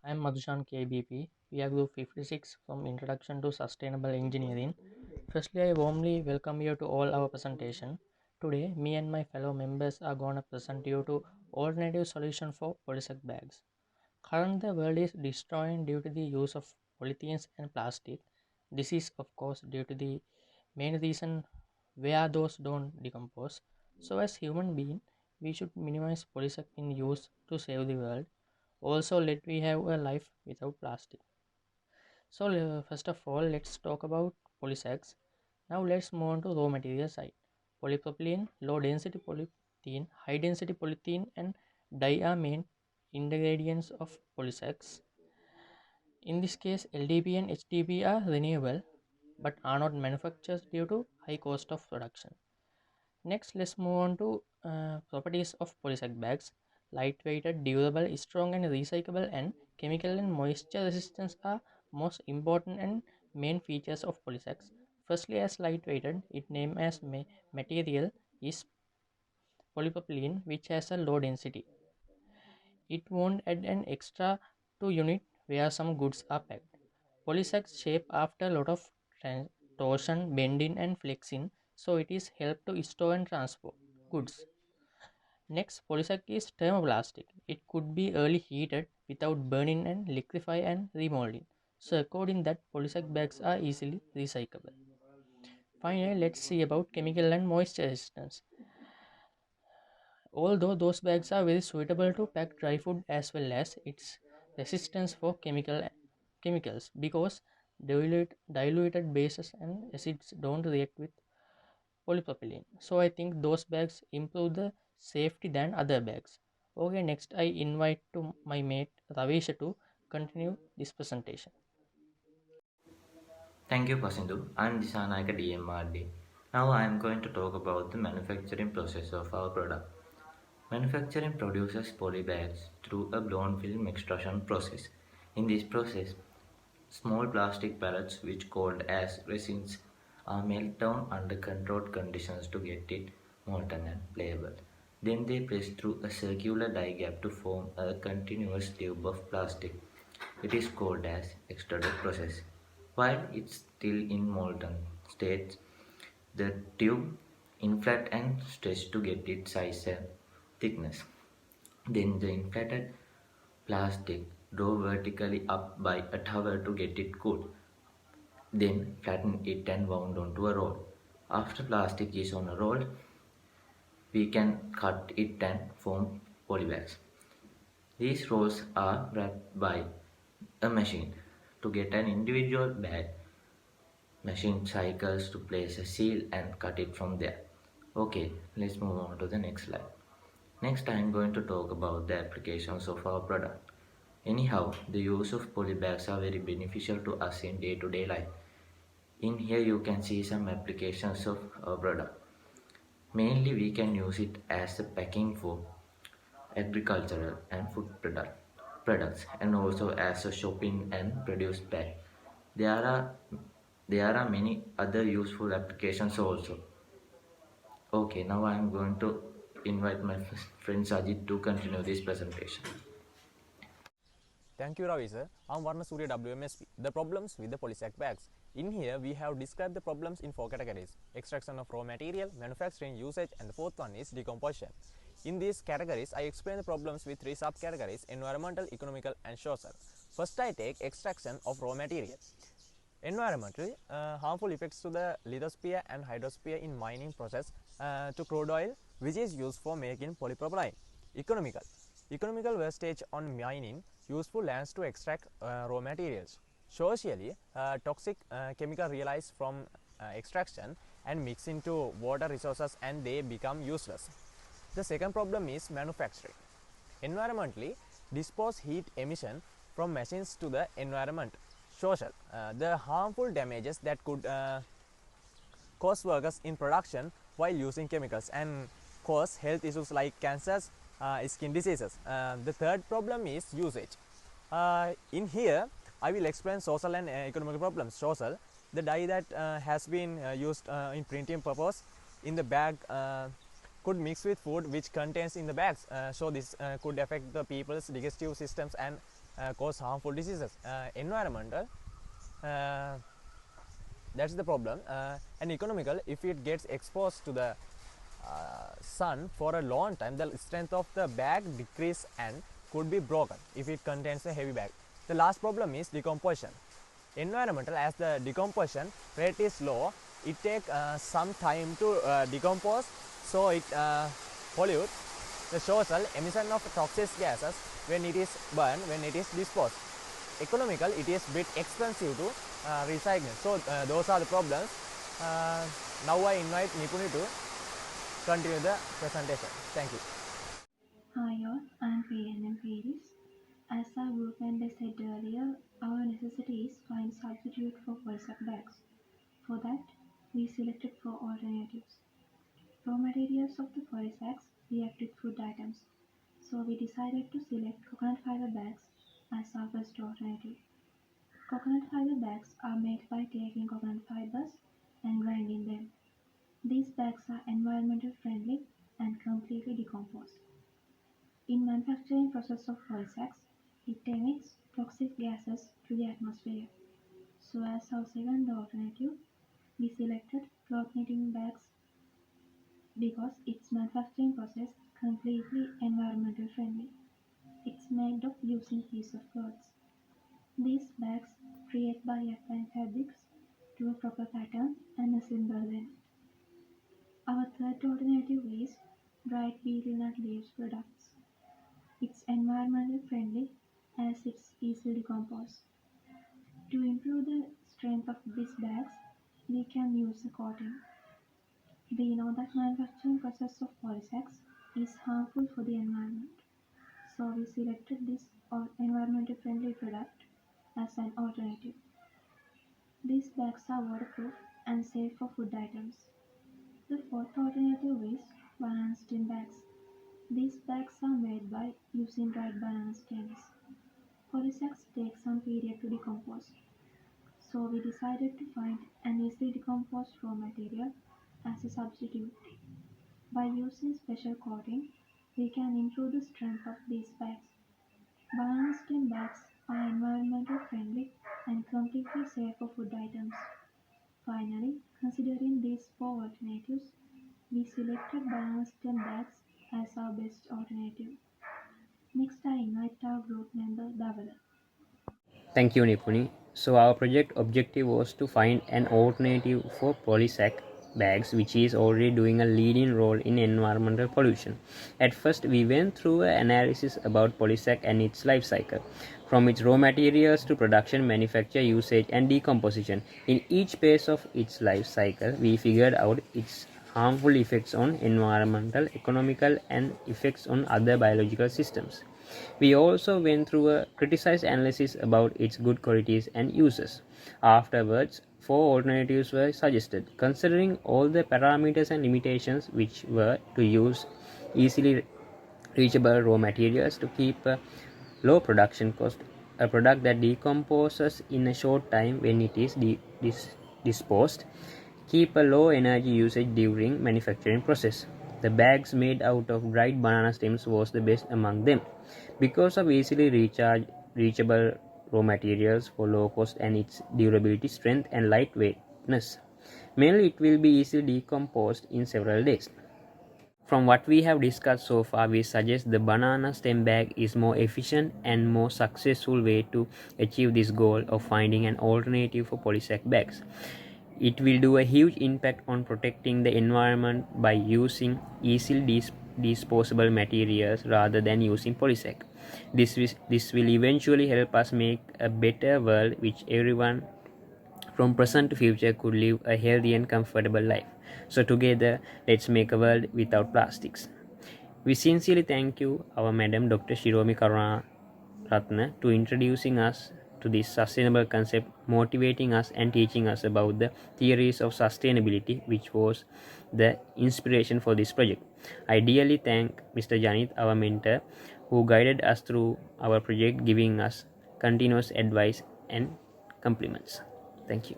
I'm Madhushan KBP. We are Group 56 from Introduction to Sustainable Engineering. Firstly, I warmly welcome you to all our presentation. Today, me and my fellow members are going to present you to alternative solution for polysac bags. Currently, the world is destroying due to the use of polythenes and plastic. This is, of course, due to the main reason where those don't decompose. So, as human being, we should minimize polysac in use to save the world. Also, let we have a life without plastic. So, first of all, let's talk about polysacs. Now, let's move on to raw material side. Polypropylene, low density polythene, high density polythene, and dye are main ingredients of polysacs. In this case, LDPE and HDPE are renewable but are not manufactured due to high cost of production. Next, let's move on to properties of polysac bags. Lightweighted, durable, strong, and recyclable, and chemical and moisture resistance are most important and main features of polysacs. Firstly, as lightweighted, its name as material is polypropylene, which has a low density. It won't add an extra to unit where some goods are packed. Polysacs shape after a lot of torsion, bending, and flexing, so it is help to store and transport goods. Next, polysac is thermoplastic. It could be early heated without burning and liquefy and remolding. So according that, polysac bags are easily recyclable. Finally, let's see about chemical and moisture resistance. Although those bags are very suitable to pack dry food as well as its resistance for chemicals because diluted bases and acids don't react with polypropylene. So I think those bags improve the safety than other bags. Okay, next I invite to my mate Ravisha to continue this presentation. Thank you, Pasindu. I'm Disanayaka DMRD. Now I am going to talk about the manufacturing process of our product. Manufacturing produces polybags through a blown film extrusion process. In this process, small plastic pellets, which called as resins, are melted down under controlled conditions to get it molten and playable. Then they press through a circular die gap to form a continuous tube of plastic. It is called as extruded process. While it's still in molten state, the tube inflates and stretches to get its size and thickness. Then the inflated plastic draw vertically up by a tower to get it cooled. Then flatten it and wound onto a roll. After plastic is on a roll, we can cut it and form polybags. These rolls are wrapped by a machine. To get an individual bag, machine cycles to place a seal and cut it from there. Okay, let's move on to the next slide. Next, I am going to talk about the applications of our product. Anyhow, the use of polybags are very beneficial to us in day-to-day life. In here, you can see some applications of our product. Mainly, we can use it as a packing for agricultural and food products and also as a shopping and produce bag. There are there are many other useful applications also. Okay, now I am going to invite my friend Sajid to continue this presentation. Thank you, Ravi sir. I'm Varna Surya WMSP. The problems with the polysac bags. In here, we have described the problems in 4 categories: extraction of raw material, manufacturing, usage, and the fourth one is decomposition. In these categories, I explain the problems with 3 subcategories: environmental, economical, and social. First, I take extraction of raw material. Environmental, harmful effects to the lithosphere and hydrosphere in mining process to crude oil, which is used for making polypropylene. Economical, economical wastage on mining, useful lands to extract raw materials. Socially, toxic chemical realized from extraction and mix into water resources and they become useless. The second problem is manufacturing. Environmentally, dispose heat emission from machines to the environment. Social, the harmful damages that could cause workers in production while using chemicals and cause health issues like cancers, skin diseases. The third problem is usage. In here, I will explain social and economic problems. Social, the dye that has been used in printing purpose in the bag could mix with food which contains in the bags. So this could affect the people's digestive systems and cause harmful diseases. Environmental, that's the problem. And economical, if it gets exposed to the sun for a long time, the strength of the bag decrease and could be broken if it contains a heavy bag. The last problem is decomposition. Environmental, as the decomposition rate is low, it takes some time to decompose, so it pollutes the social emission of toxic gases when it is burned, when it is disposed. Economical, it is bit expensive to recycle. So those are the problems. Now I invite Nipuni to continue the presentation. Thank you. Hi all, I'm PNM Paris. As our group member said earlier, our necessity is find substitute for Polysec bags. For that, we selected four alternatives. Raw materials of the Polysecs react with food items, so we decided to select coconut fiber bags as our first alternative. Coconut fiber bags are made by taking coconut fibers and grinding them. These bags are environmental friendly and completely decompose. In manufacturing process of Polysecs, it emits toxic gases to the atmosphere. So as our second alternative, we selected cloth knitting bags because its manufacturing process completely environmental friendly. It's made of using piece of cloths. These bags create by applying fabrics to a proper pattern and assemble them. Our third alternative is dried betel nut leaves products. It's environmentally friendly as it's easily decomposed. To improve the strength of these bags, we can use a coating. We know that manufacturing process of Polysecs is harmful for the environment, so we selected this environmentally friendly product as an alternative. These bags are waterproof and safe for food items. The fourth alternative is banana stem bags. These bags are made by using dried banana stems. Polysecs take some period to decompose, so we decided to find an easily decomposed raw material as a substitute. By using special coating, we can improve the strength of these bags. Banana stem bags are environmental friendly and completely safe for food items. Finally, considering these four alternatives, we selected banana stem bags as our best alternative. Next, I invite our group member Davila. Thank you, Nipuni. So our project objective was to find an alternative for polysac bags, which is already doing a leading role in environmental pollution. At first, we went through an analysis about polysac and its life cycle, from its raw materials to production, manufacture, usage, and decomposition. In each phase of its life cycle, we figured out its harmful effects on environmental, economical, and effects on other biological systems. We also went through a criticized analysis about its good qualities and uses. Afterwards, four alternatives were suggested, considering all the parameters and limitations, which were to use easily reachable raw materials, to keep a low production cost, a product that decomposes in a short time when it is disposed, keep a low energy usage during manufacturing process. The bags made out of dried banana stems was the best among them because of easily reachable raw materials for low cost and its durability, strength, and lightweightness. Mainly, it will be easily decomposed in several days. From what we have discussed so far, we suggest the banana stem bag is more efficient and more successful way to achieve this goal of finding an alternative for polysac bags. It will do a huge impact on protecting the environment by using easily disposable materials rather than using polysac. This will eventually help us make a better world which everyone from present to future could live a healthy and comfortable life. So together, let's make a world without plastics. We sincerely thank you, our Madam Dr. Shiromi Karuna Ratna, to introducing us to this sustainable concept, motivating us and teaching us about the theories of sustainability, which was the inspiration for this project. I dearly thank Mr. Janit, our mentor, who guided us through our project, giving us continuous advice and compliments. Thank you.